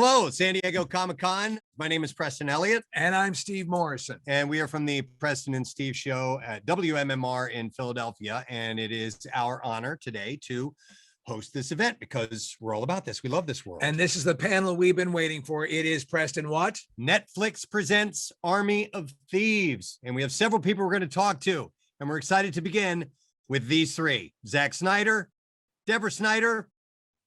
Hello, San Diego Comic-Con. My name is Preston Elliott. And I'm Steve Morrison. And we are from the Preston and Steve Show at WMMR in Philadelphia. And it is our honor today to host this event because we're all about this. We love this world. And this is the panel we've been waiting for. It is Preston what? Netflix presents Army of Thieves. And we have several people we're going to talk to. And we're excited to begin with these three: Zack Snyder, Deborah Snyder,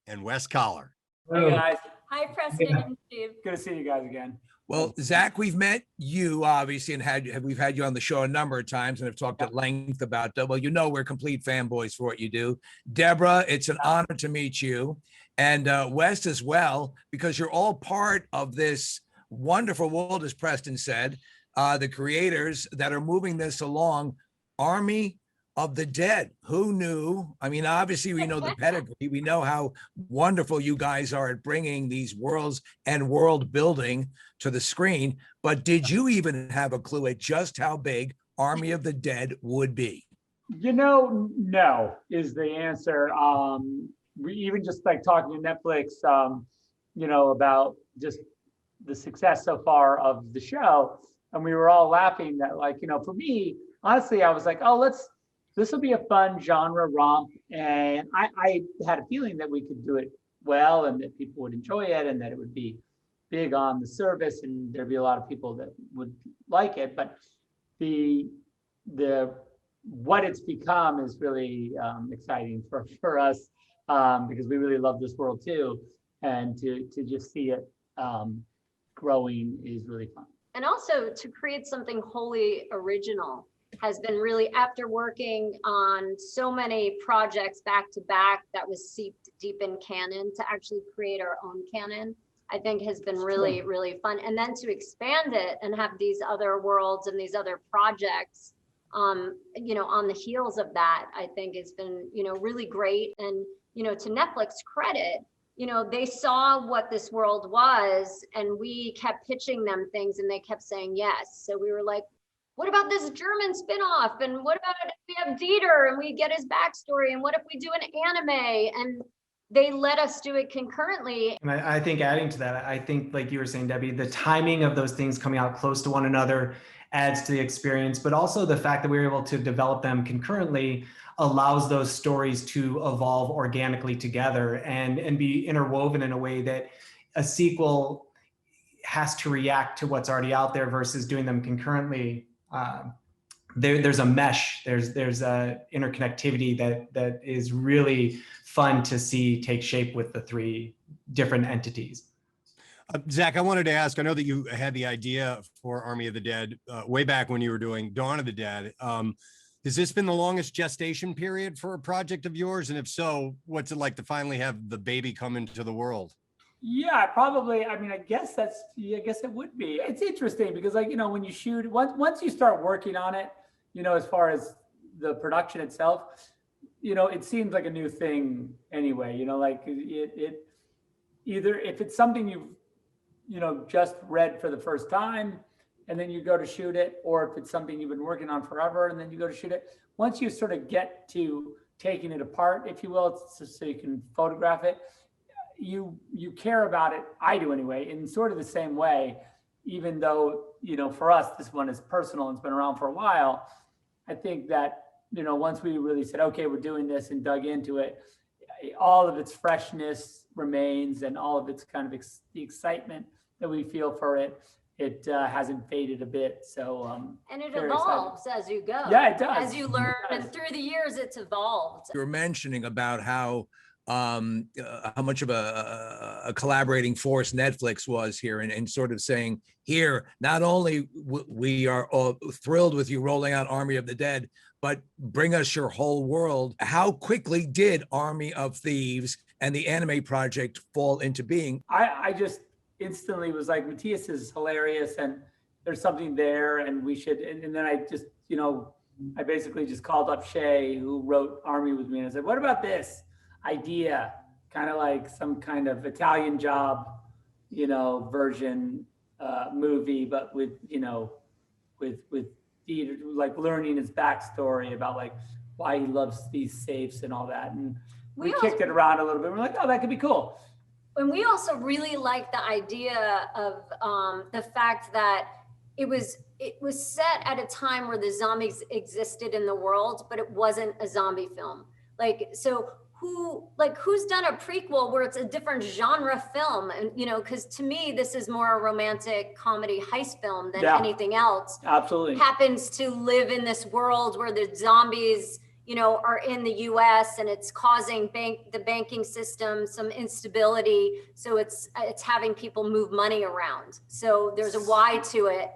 and Wesley Coller. Hey guys. Hi, Preston and Steve. Good to see you guys again. Well, Zack, we've met you obviously, and we've had you on the show a number of times and have talked at length about, well, you know, we're complete fanboys for what you do. Deborah, it's an honor to meet you, and Wes as well, because you're all part of this wonderful world, as Preston said, the creators that are moving this along. Army of the Dead. Who knew? I mean, obviously we know the pedigree. We know how wonderful you guys are at bringing these worlds and world building to the screen. But did you even have a clue at just how big Army of the Dead would be? You know, no is the answer. We even just like talking to Netflix, you know, about just the success so far of the show. And we were all laughing that, like, you know, for me, honestly, I was like, oh, this will be a fun genre romp. And I had a feeling that we could do it well and that people would enjoy it and that it would be big on the service and there'd be a lot of people that would like it. But the what it's become is really exciting for us because we really love this world too. And to just see it growing is really fun. And also to create something wholly original has been really, after working on so many projects back to back that was seeped deep in canon, to actually create our own canon, I think has been really, really fun. And then to expand it and have these other worlds and these other projects, you know, on the heels of that, I think has been, you know, really great. And, you know, to Netflix credit, you know, they saw what this world was and we kept pitching them things and they kept saying yes. So we were like, what about this German spinoff? And what about if we have Dieter and we get his backstory? And what if we do an anime? And they let us do it concurrently. And I think adding to that, I think like you were saying, Debbie, the timing of those things coming out close to one another adds to the experience, but also the fact that we were able to develop them concurrently allows those stories to evolve organically together and be interwoven in a way that a sequel has to react to what's already out there versus doing them concurrently. There's a mesh, there's a interconnectivity that is really fun to see take shape with the three different entities. Zack, I wanted to ask, I know that you had the idea for Army of the Dead way back when you were doing Dawn of the Dead. Has this been the longest gestation period for a project of yours? And if so, what's it like to finally have the baby come into the world? Yeah, probably. I mean, I guess it would be. It's interesting because, like, you know, when you shoot, once you start working on it, you know, as far as the production itself, you know, it seems like a new thing anyway, you know, like it either if it's something you've, you know, just read for the first time and then you go to shoot it, or if it's something you've been working on forever and then you go to shoot it, once you sort of get to taking it apart, if you will, so you can photograph it, you care about it. I do anyway, in sort of the same way, even though, you know, for us, this one is personal and it's been around for a while. I think that, you know, once we really said, okay, we're doing this and dug into it, all of its freshness remains and all of its kind of the excitement that we feel for it, it hasn't faded a bit. So, and it evolves as you go. Yeah, it does. As you learn, and through the years, it's evolved. You were mentioning about how much of a collaborating force Netflix was here, and sort of saying here, not only we are all thrilled with you rolling out Army of the Dead, but bring us your whole world. How quickly did Army of Thieves and the anime project fall into being? I just instantly was like, Matthias is hilarious and there's something there and we should, and then I just, you know, I basically just called up Shay, who wrote Army with me, and I said, what about this idea, kind of like some kind of Italian Job, you know, version movie, but with, you know, with like learning his backstory about like why he loves these safes and all that. And we kicked it around a little bit. We're like, oh, that could be cool. And we also really like the idea of the fact that it was set at a time where the zombies existed in the world, but it wasn't a zombie film. Like, so who's done a prequel where it's a different genre film? And, you know, because to me, this is more a romantic comedy heist film than anything else. Absolutely. Happens to live in this world where the zombies, you know, are in the US and it's causing the banking system some instability. So it's having people move money around. So there's a why to it.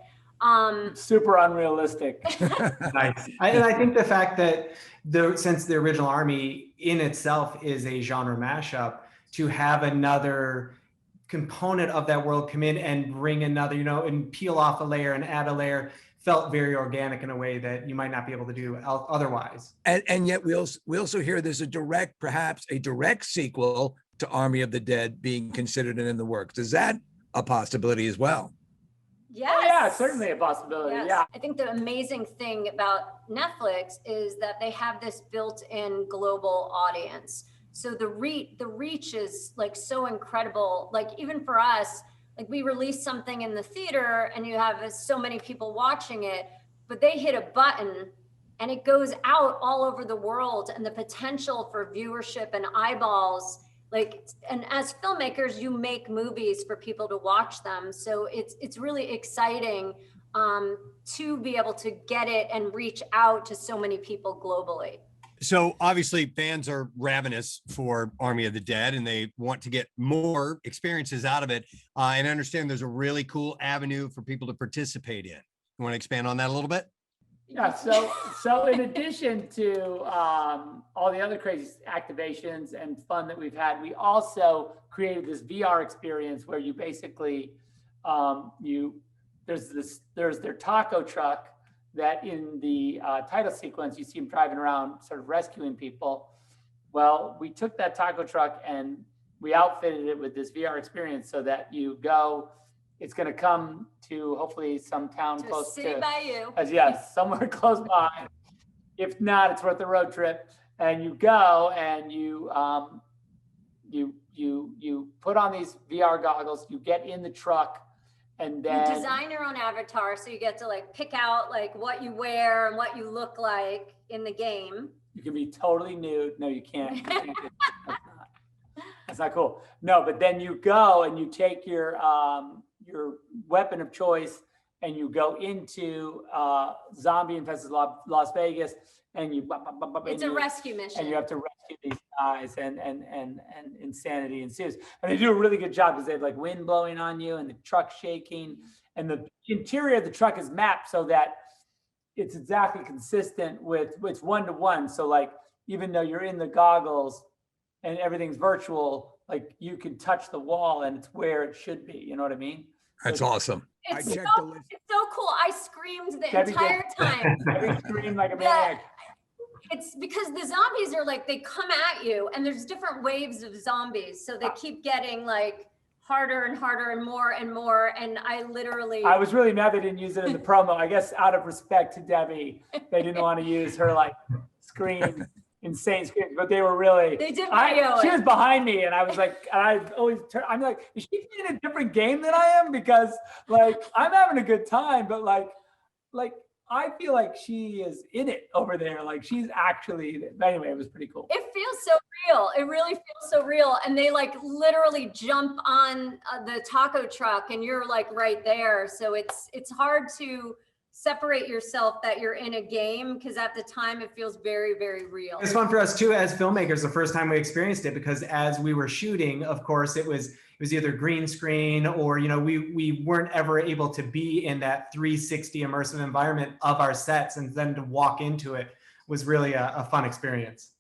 Super unrealistic. Nice. And I think the fact that since the original Army in itself is a genre mashup, to have another component of that world come in and bring another, you know, and peel off a layer and add a layer, felt very organic in a way that you might not be able to do otherwise. And yet we also hear there's perhaps a direct sequel to Army of the Dead being considered and in the works. Is that a possibility as well? Yes. Oh, yeah, certainly a possibility. Yes. Yeah. I think the amazing thing about Netflix is that they have this built-in global audience. So the reach is like so incredible. Like even for us, like we release something in the theater and you have so many people watching it, but they hit a button and it goes out all over the world, and the potential for viewership and eyeballs. Like, and as filmmakers, you make movies for people to watch them. So it's really exciting to be able to get it and reach out to so many people globally. So obviously fans are ravenous for Army of the Dead and they want to get more experiences out of it. And I understand there's a really cool avenue for people to participate in. You want to expand on that a little bit? Yeah, so in addition to all the other crazy activations and fun that we've had, we also created this VR experience where you basically there's their taco truck that in the title sequence you see them driving around sort of rescuing people. Well, we took that taco truck and we outfitted it with this VR experience so that you go. It's going to come to hopefully some town To close a city to, by you. yes, somewhere close by. If not, it's worth the road trip. And you go and you put on these VR goggles. You get in the truck, and then You design your own avatar, so you get to like pick out like what you wear and what you look like in the game. you can be totally nude. No, you can't. That's not cool. No, but then you go and you take your weapon of choice and you go into zombie infested Las Vegas, and It's a rescue mission. and you have to rescue these guys, and insanity ensues. And they do a really good job because they have like wind blowing on you and the truck shaking, and the interior of the truck is mapped so that it's exactly consistent with it's 1-to-1. So like even though you're in the goggles and everything's virtual, like you can touch the wall and it's where it should be. You know what I mean? That's awesome. It's I so, checked the list. it's so cool. I screamed the Debbie entire time. I scream like a maniac. It's because the zombies are like, they come at you and there's different waves of zombies. So they keep getting like harder and harder and more and more. And I was really mad they didn't use it in the promo. I guess out of respect to Debbie, they didn't want to use her like insane screams, but they were really. They did. She was behind me, and I was like, I'm like, is she playing a different game than I am? Because like I'm having a good time, but like I feel like she is in it over there. Like she's actually. But anyway, it was pretty cool. It feels so real. It really feels so real. And they like literally jump on the taco truck, and you're like right there. So it's hard to separate yourself that you're in a game, because at the time it feels very, very real. It's fun for us too as filmmakers the first time we experienced it, because as we were shooting, of course, it was either green screen or, you know, we weren't ever able to be in that 360 immersive environment of our sets, and then to walk into it was really a fun experience.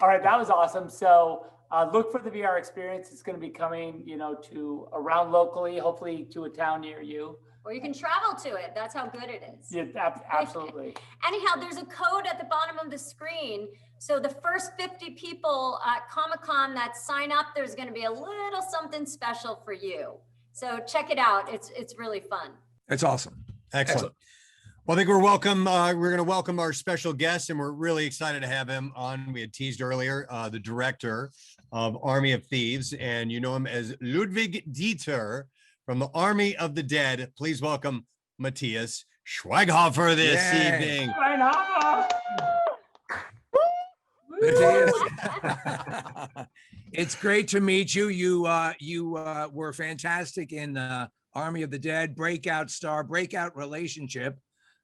All right, that was awesome. So look for the VR experience. It's going to be coming, to around locally, hopefully to a town near you. Or you can travel to it. That's how good it is. Yeah, absolutely. Anyhow, there's a code at the bottom of the screen. So the first 50 people at Comic-Con that sign up, there's going to be a little something special for you. So check it out. It's really fun. It's awesome. Excellent. Well, I think we're going to welcome our special guest, and we're really excited to have him on. We had teased earlier, the director of Army of Thieves, and you know him as Ludwig Dieter from the Army of the Dead. Please welcome Matthias Schweighöfer this evening. Matthias, it's great to meet you. You were fantastic in Army of the Dead, breakout star, breakout relationship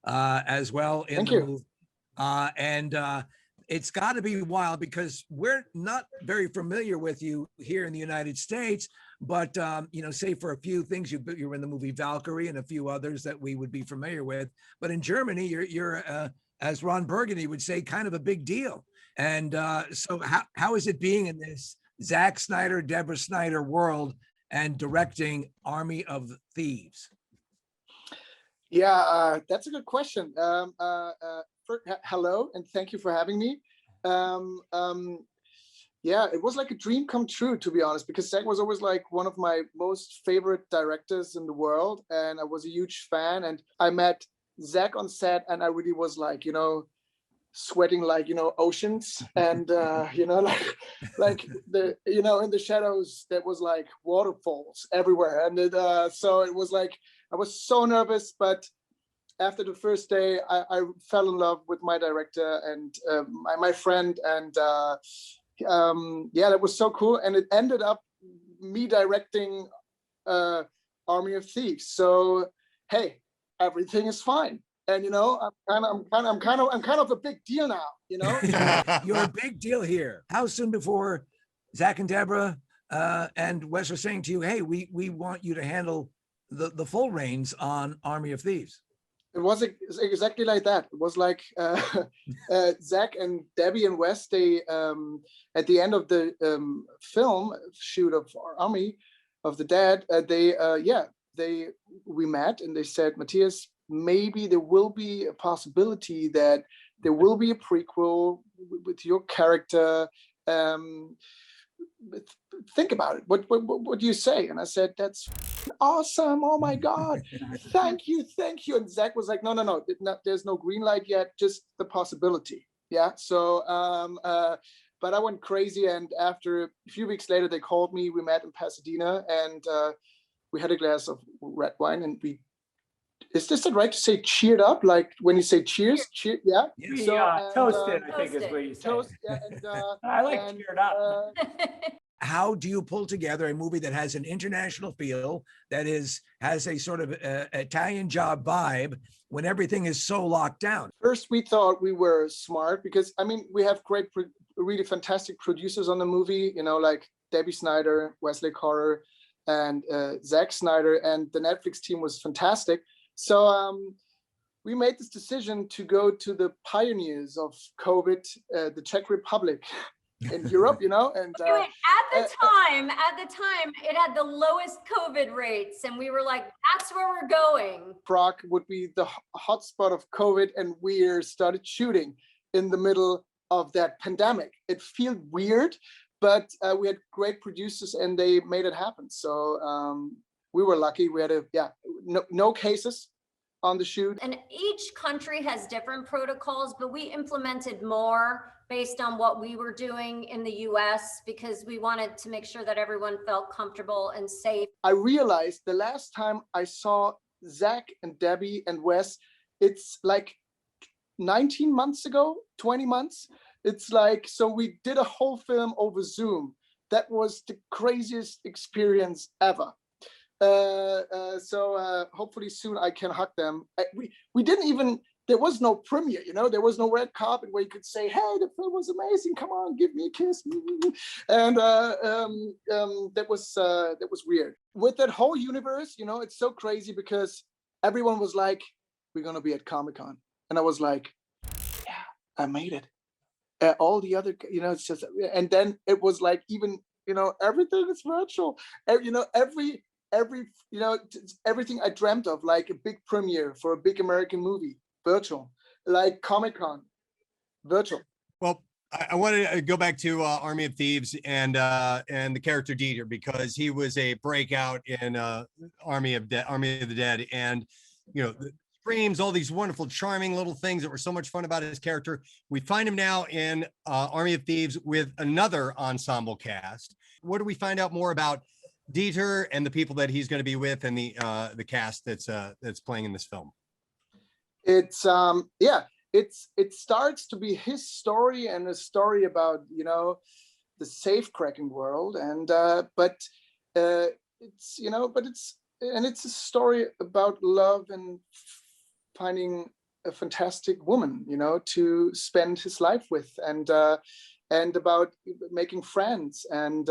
as well in the movie. And it's got to be wild because we're not very familiar with you here in the United States, but say for a few things, you were in the movie Valkyrie and a few others that we would be familiar with. But in Germany, you're as Ron Burgundy would say, kind of a big deal. And so how is it being in this Zack Snyder, Deborah Snyder world and directing Army of Thieves? Yeah, that's a good question. Hello, and thank you for having me. Yeah, it was like a dream come true, to be honest, because Zack was always like one of my most favorite directors in the world, and I was a huge fan. And I met Zack on set, and I really was like, sweating like oceans, and like the in the shadows there was like waterfalls everywhere, and so it was like I was so nervous, but after the first day I fell in love with my director and my friend, and yeah, that was so cool, and it ended up me directing Army of Thieves. So hey, everything is fine. And I'm kind of a big deal now. You're a big deal here. How soon before Zack and Deborah and Wes are saying to you, "Hey, we want you to handle the full reins on Army of Thieves"? It was exactly like that. It was like Zack and Debbie and Wes. They at the end of the film shoot of Army of the Dead, we met and they said, Matthias, maybe there will be a possibility that there will be a prequel with your character. Think about it. What do you say? And I said, that's awesome. Oh my God. Thank you. And Zack was like, no, there's no green light yet, just the possibility. Yeah. So, but I went crazy. And after a few weeks later, they called me. We met in Pasadena, and we had a glass of red wine, and is this the right to say cheered up? Like when you say cheers, cheer, yeah? So, toasted, I think is what you say. Toast, yeah, and, I like cheered up. How do you pull together a movie that has an international feel, that has a sort of Italian job vibe when everything is so locked down? First, we thought we were smart because, we have great, really fantastic producers on the movie, like Debbie Snyder, Wesley Coller, and Zack Snyder, and the Netflix team was fantastic. So we made this decision to go to the pioneers of COVID, the Czech Republic in Europe, and at the time, it had the lowest COVID rates, and we were like, that's where we're going. Prague would be the hotspot of COVID, and we started shooting in the middle of that pandemic. It felt weird, but we had great producers, and they made it happen. So we were lucky. We had no cases on the shoot. And each country has different protocols, but we implemented more based on what we were doing in the US because we wanted to make sure that everyone felt comfortable and safe. I realized the last time I saw Zack and Debbie and Wes, it's like 19 months ago, 20 months. It's like, so we did a whole film over Zoom. That was the craziest experience ever. So hopefully soon I can hug them. We didn't even, there was no premiere, there was no red carpet where you could say, hey, the film was amazing, come on, give me a kiss. And that was weird. With that whole universe, it's so crazy because everyone was like, we're gonna be at Comic-Con. And I was like, yeah, I made it. all the other, it's just, and then it was like, even, everything is virtual. Everything I dreamt of, like a big premiere for a big American movie, virtual, like Comic-Con, virtual. Well, I wanted to go back to Army of Thieves and the character Dieter, because he was a breakout in Army of the Dead, and the screams, all these wonderful, charming little things that were so much fun about his character. We find him now in Army of Thieves with another ensemble cast. What do we find out more about Dieter and the people that he's going to be with, and the cast that's playing in this film? It's it starts to be his story, and a story about the safe-cracking world, and it's a story about love and finding a fantastic woman to spend his life with, and about making friends, and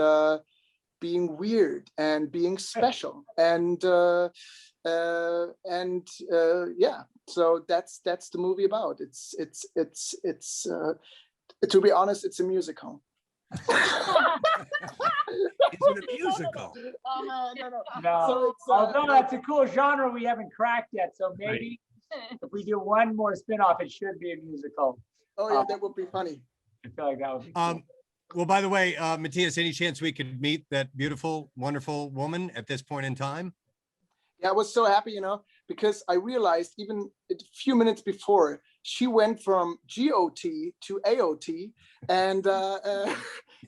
being weird and being special, and so that's the movie about. It's to be honest, it's a musical. Is it a musical? No. Although that's a cool genre we haven't cracked yet, so maybe if we do one more spin-off, it should be a musical. Oh yeah, that would be funny. I feel like that would be cool. Well, by the way, Matthias, any chance we could meet that beautiful, wonderful woman at this point in time? Yeah, I was so happy, because I realized even a few minutes before, she went from GOT to AOT, and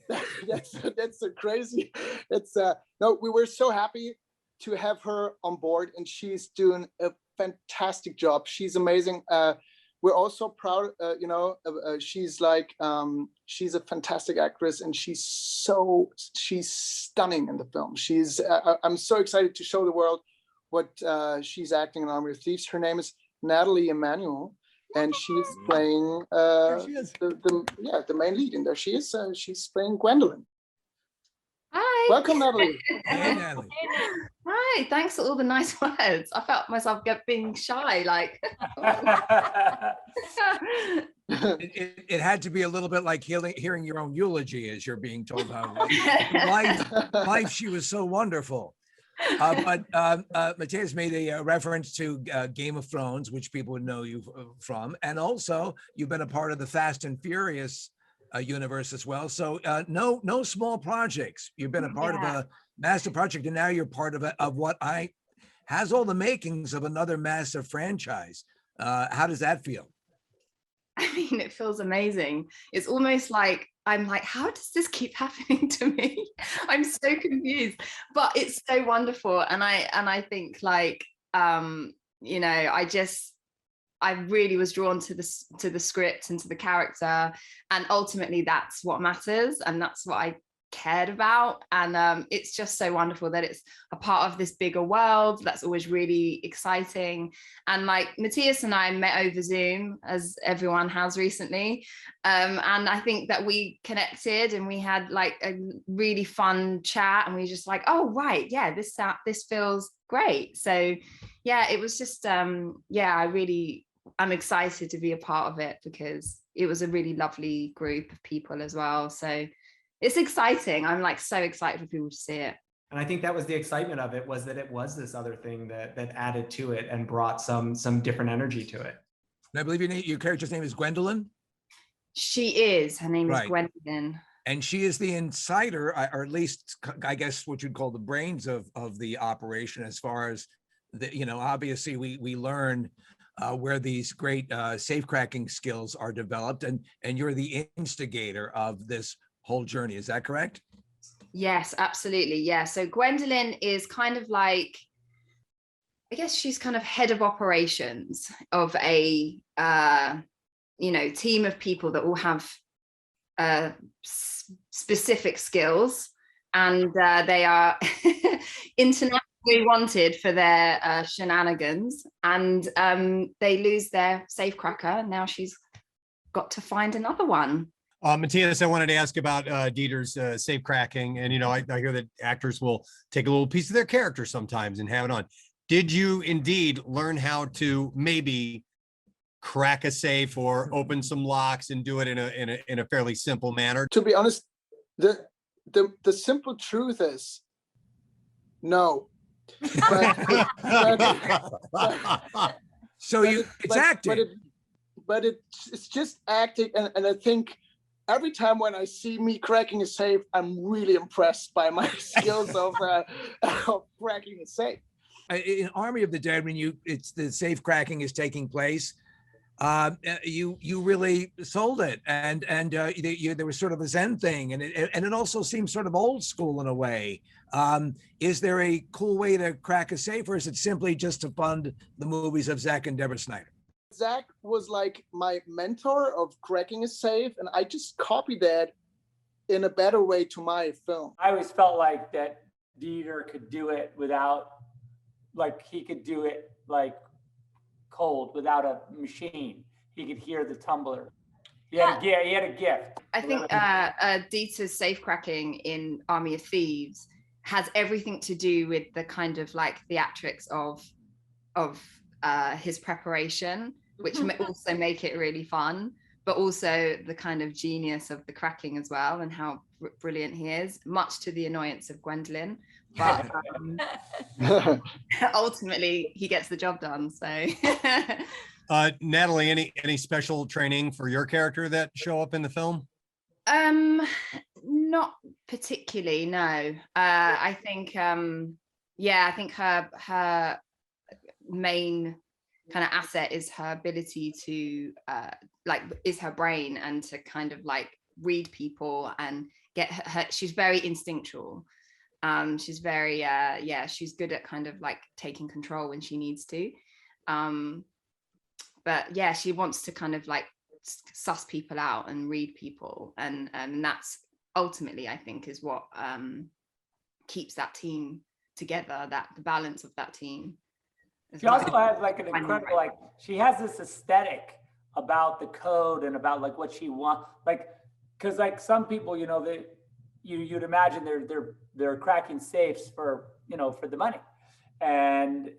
that's so crazy. No, we were so happy to have her on board, and she's doing a fantastic job. She's amazing. We're also proud, she's like, she's a fantastic actress, and she's stunning in the film. I'm so excited to show the world what she's acting in Army of Thieves. Her name is Nathalie Emmanuel, and she's playing the main lead. And there she is. She's playing Gwendolyn. Hi. Welcome, Natalie. Hey, Natalie. Hi. Thanks for all the nice words. I felt myself being shy. Like it had to be a little bit like hearing your own eulogy as you're being told how life she was so wonderful. But Matthias made a reference to Game of Thrones, which people would know you from, and also you've been a part of the Fast and Furious universe as well. So no small projects. You've been a part of a massive project, and now you're part of what has all the makings of another massive franchise. How does that feel? I mean, it feels amazing. It's almost like I'm like, how does this keep happening to me? I'm so confused, but it's so wonderful. And I think like, I really was drawn to the script and to the character, and ultimately that's what matters, and that's what I cared about. And it's just so wonderful that it's a part of this bigger world. That's always really exciting. And like Matthias and I met over Zoom, as everyone has recently, and I think that we connected, and we had like a really fun chat, and we just like, oh right, yeah, this feels great. So yeah, it was just I'm excited to be a part of it, because it was a really lovely group of people as well. So it's exciting. I'm like so excited for people to see it. And I think that was the excitement of it, was that it was this other thing that added to it and brought some different energy to it. And I believe your character's name is Gwendolyn? She is. Her name is Right. Gwendolyn. And she is the insider, or at least I guess what you'd call the brains of the operation, as far as obviously we learn where these great safe cracking skills are developed, and you're the instigator of this whole journey. Is that correct? Yes, absolutely. Yeah. So Gwendolyn is kind of like, I guess she's kind of head of operations of a, team of people that all have specific skills, and they are internationally wanted for their shenanigans, and they lose their safecracker. Now she's got to find another one. Matthias, I wanted to ask about Dieter's safe cracking, and I hear that actors will take a little piece of their character sometimes and have it on. Did you indeed learn how to maybe crack a safe or open some locks and do it in a fairly simple manner? To be honest, the simple truth is no. So it's acting. But it's just acting, and I think every time when I see me cracking a safe, I'm really impressed by my skills of cracking a safe. In Army of the Dead, when it's the safe cracking is taking place, you really sold it, and there was sort of a Zen thing, and it also seems sort of old school in a way. Is there a cool way to crack a safe, or is it simply just to fund the movies of Zack and Deborah Snyder? Zack was like my mentor of cracking a safe, and I just copied that in a better way to my film. I always felt like that Dieter could do it without, like he could do it like cold without a machine. He could hear the tumbler. He had a gift. I think Dieter's safe cracking in Army of Thieves has everything to do with the kind of like theatrics of his preparation, which also make it really fun, but also the kind of genius of the cracking as well, and how brilliant he is, much to the annoyance of Gwendolyn. But ultimately, he gets the job done. So, Natalie, any special training for your character that show up in the film? Not particularly. No. I think, I think her main kind of asset is her ability to is her brain, and to kind of like read people and get her. She's very instinctual. She's very she's good at kind of like taking control when she needs to, but yeah, she wants to kind of like suss people out and read people, and that's ultimately, I think, is what keeps that team together, that the balance of that team. She also has like an incredible, like she has this aesthetic about the code and about like what she wants, like, because like some people, you know, you'd imagine they're cracking safes for, you know, for the money, and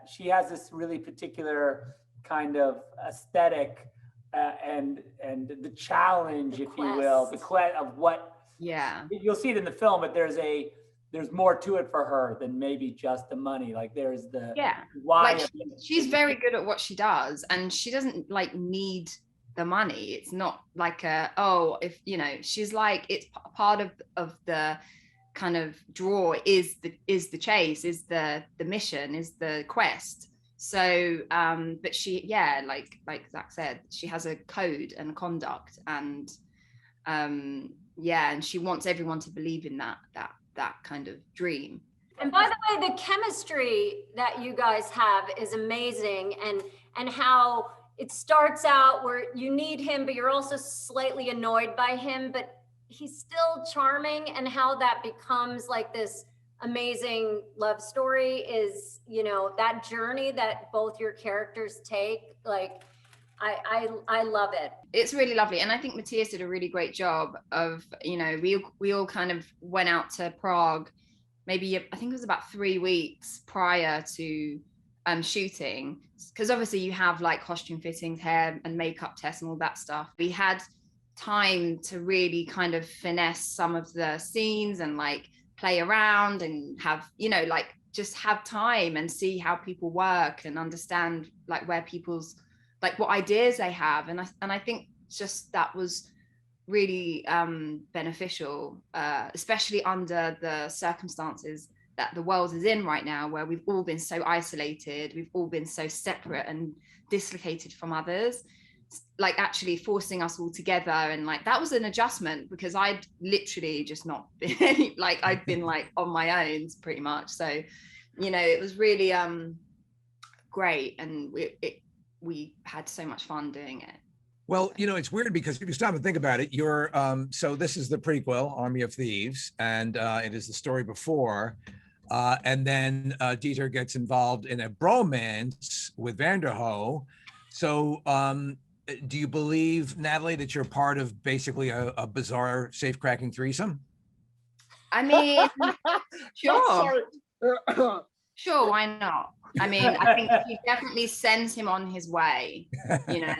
she has this really particular kind of aesthetic and the challenge, if you will, the quest of what. Yeah, you'll see it in the film, but there's more to it for her than maybe just the money. Like there's the why. Like she's very good at what she does, and she doesn't like need the money. It's not like if you know, she's like, it's part of the kind of draw is the chase, is the mission, is the quest. So but she like Zack said, she has a code and conduct, and and she wants everyone to believe in that kind of dream. And by the way, the chemistry that you guys have is amazing, and how it starts out where you need him, but you're also slightly annoyed by him, but he's still charming, and how that becomes like this amazing love story is, you know, that journey that both your characters take. Like I love it. It's really lovely, and I think Matthias did a really great job of, you know, we all kind of went out to Prague, maybe I think it was about 3 weeks prior to shooting, because obviously you have like costume fittings, hair and makeup tests and all that stuff. We had time to really kind of finesse some of the scenes and like play around and have, you know, like just have time and see how people work and understand like where people's, like what ideas they have. And I think just that was really beneficial, especially under the circumstances that the world is in right now, where we've all been so isolated, we've all been so separate and dislocated from others, like actually forcing us all together. And like that was an adjustment, because I'd literally just not been like, I'd been like on my own pretty much. So, you know, it was really great, and we had so much fun doing it. Well, you know, it's weird because if you stop and think about it, you're so this is the prequel, Army of Thieves, and it is the story before, and then Dieter gets involved in a bromance with Vanderhoof. So do you believe, Natalie, that you're part of basically a bizarre safe cracking threesome? I mean, sure. Sorry. Sure, why not? I mean, I think she definitely sends him on his way, you know,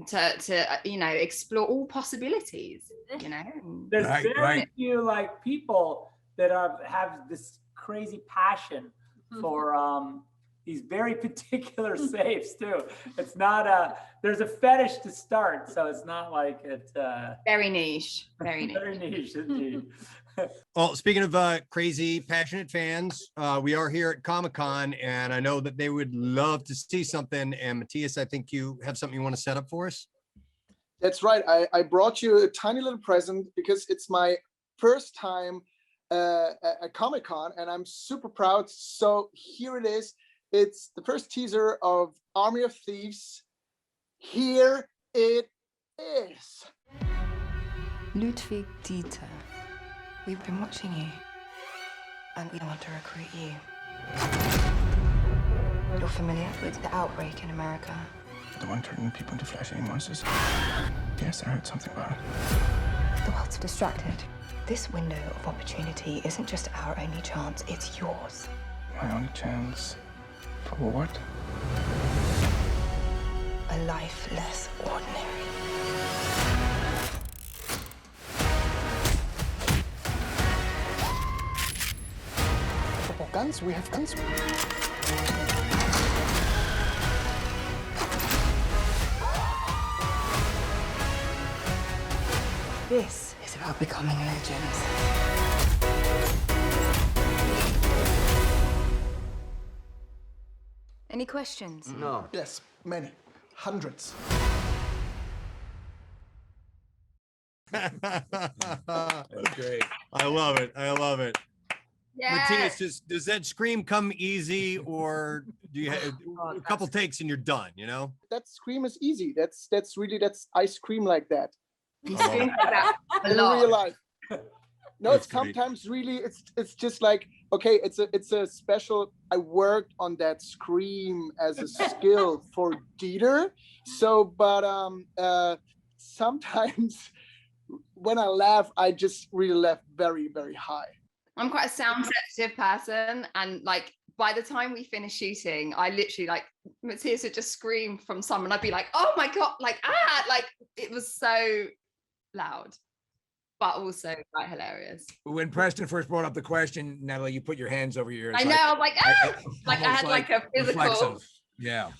to explore all possibilities, you know. There's Right, very right. few like people that have this crazy passion for these very particular safes too. It's not there's a fetish to start, so it's not like it's Very niche, very niche. very niche indeed. Well, speaking of crazy, passionate fans, we are here at Comic-Con, and I know that they would love to see something. And Matthias, I think you have something you want to set up for us. That's right. I brought you a tiny little present because it's my first time at Comic-Con, and I'm super proud. So here it is. It's the first teaser of Army of Thieves. Here it is. Ludwig Dieter, we've been watching you, and we want to recruit you. You're familiar with the outbreak in America? The one turning people into flesh-eating monsters? Yes, I heard something about it. The world's distracted. This window of opportunity isn't just our only chance, it's yours. My only chance for what? A life less ordinary. Oh, guns? We have guns. This is about becoming legends. Any questions? No. Yes, many. Hundreds. That's great. I love it. I love it. Yeah. Matthias, does that scream come easy, or do you have a couple takes and you're done, you know? That scream is easy. That's I scream like that. You scream like that a In lot. real life. No, That's it's great. sometimes really it's just like, okay, it's a special. I worked on that scream as a skill for Dieter. So, but sometimes when I laugh, I just really laugh very, very high. I'm quite a sound sensitive person, and like by the time we finish shooting, I literally like Matthias would just scream from someone. I'd be like, "Oh my god!" Like it was so loud, but also quite hilarious. When Preston first brought up the question, Natalie, you put your hands over your ears. I know. I was like, ah! Like I almost had like a physical. reflexive. Yeah.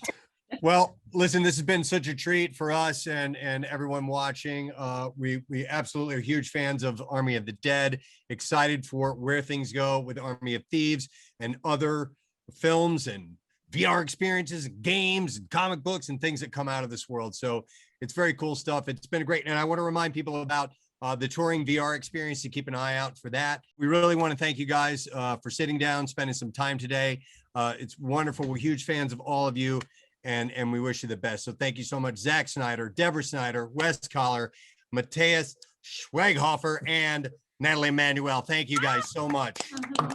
Well, listen, this has been such a treat for us and everyone watching. We absolutely are huge fans of Army of the Dead, excited for where things go with Army of Thieves and other films and VR experiences, games, and comic books, and things that come out of this world. So it's very cool stuff. It's been great. And I want to remind people about the touring VR experience, to keep an eye out for that. We really want to thank you guys for sitting down, spending some time today. It's wonderful. We're huge fans of all of you. And we wish you the best. So thank you so much, Zack Snyder, Deborah Snyder, Wesley Coller, Matthias Schweighöfer, and Nathalie Emmanuel. Thank you guys so much.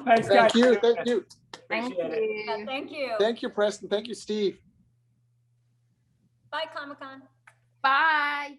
Thanks, guys. Thank you. Thank you. Thank Appreciate it. you. Yeah, thank you. Thank you, Preston. Thank you, Steve. Bye, Comic-Con. Bye.